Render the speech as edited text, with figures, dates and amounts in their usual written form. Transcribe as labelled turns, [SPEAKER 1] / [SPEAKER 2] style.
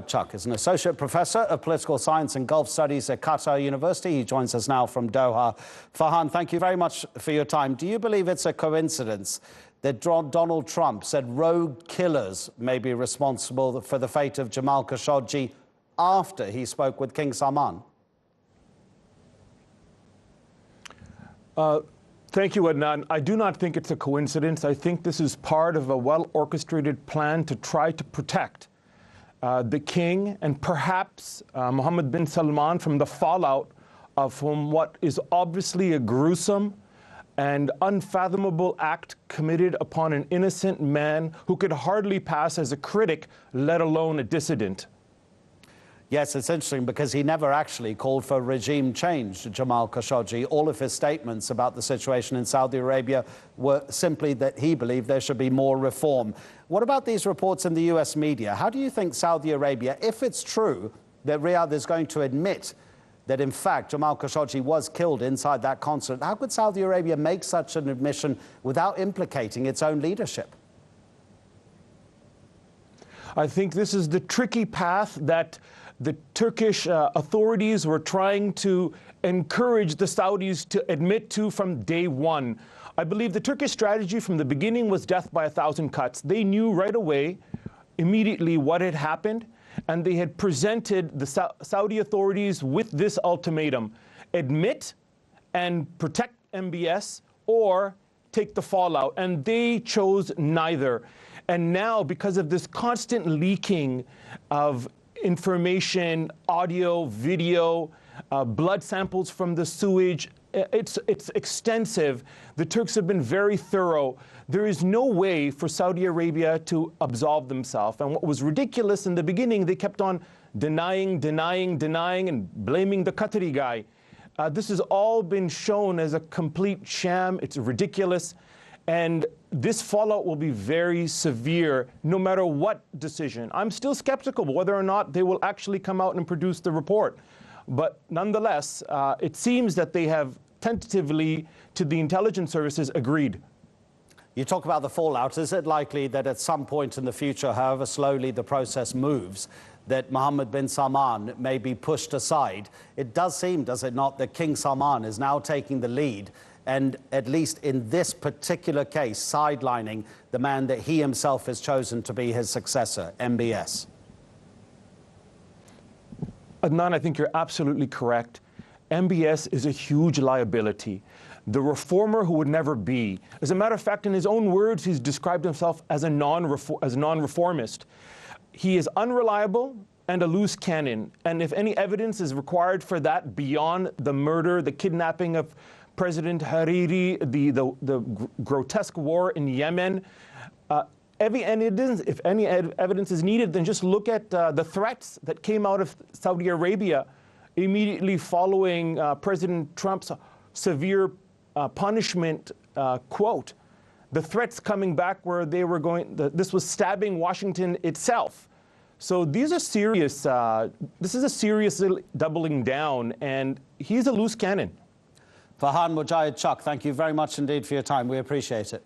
[SPEAKER 1] Chuck is an associate professor of political science and Gulf studies at Qatar University. He joins us now from Doha. Farhan, thank you very much for your time. Do you believe it's a coincidence that Donald Trump said rogue killers may be responsible for the fate of Jamal Khashoggi after he spoke with King Salman?
[SPEAKER 2] Thank you, Adnan. I do not think it's a coincidence. I think this is part of a well-orchestrated plan to try to protect the king and perhaps Mohammed bin Salman from the fallout from what is obviously a gruesome and unfathomable act committed upon an innocent man who could hardly pass as a critic, let alone a dissident.
[SPEAKER 1] Yes, it's interesting because he never actually called for regime change, Jamal Khashoggi. All of his statements about the situation in Saudi Arabia were simply that he believed there should be more reform. What about these reports in the US media? How do you think Saudi Arabia, if it's true that Riyadh is going to admit that in fact Jamal Khashoggi was killed inside that consulate, how could Saudi Arabia make such an admission without implicating its own leadership?
[SPEAKER 2] I think this is the tricky path that the Turkish authorities were trying to encourage the Saudis to admit to from day one. I believe the Turkish strategy from the beginning was death by 1,000 cuts. They knew right away, immediately, what had happened, and they had presented the Saudi authorities with this ultimatum: admit and protect MBS or take the fallout. And they chose neither. And now, because of this constant leaking of information, audio, video, blood samples from the sewage, it's extensive. The Turks have been very thorough. There is no way for Saudi Arabia to absolve themselves. And what was ridiculous in the beginning, they kept on denying, and blaming the Qatari guy. This has all been shown as a complete sham. It's ridiculous. And this fallout will be very severe no matter what decision. I'm still skeptical whether or not they will actually come out and produce the report. But nonetheless, it seems that they have tentatively, to the intelligence services, agreed.
[SPEAKER 1] You talk about the fallout. Is it likely that at some point in the future, however slowly the process moves, that Mohammed bin Salman may be pushed aside? It does seem, does it not, that King Salman is now taking the lead and, at least in this particular case, sidelining the man that he himself has chosen to be his successor, MBS.
[SPEAKER 2] Adnan, I think you're absolutely correct. MBS is a huge liability. The reformer who would never be. As a matter of fact, in his own words, he's described himself as a non-reformist. He is unreliable and a loose cannon. And if any evidence is required for that beyond the murder, the kidnapping of President Hariri, the grotesque war in Yemen, if any evidence is needed, then just look at the threats that came out of Saudi Arabia immediately following President Trump's severe punishment quote. The threats coming back where they were this was stabbing Washington itself. So these are serious, this is a serious doubling down, and he's a loose cannon.
[SPEAKER 1] Farhan Mujahid Chuck, thank you very much indeed for your time. We appreciate it.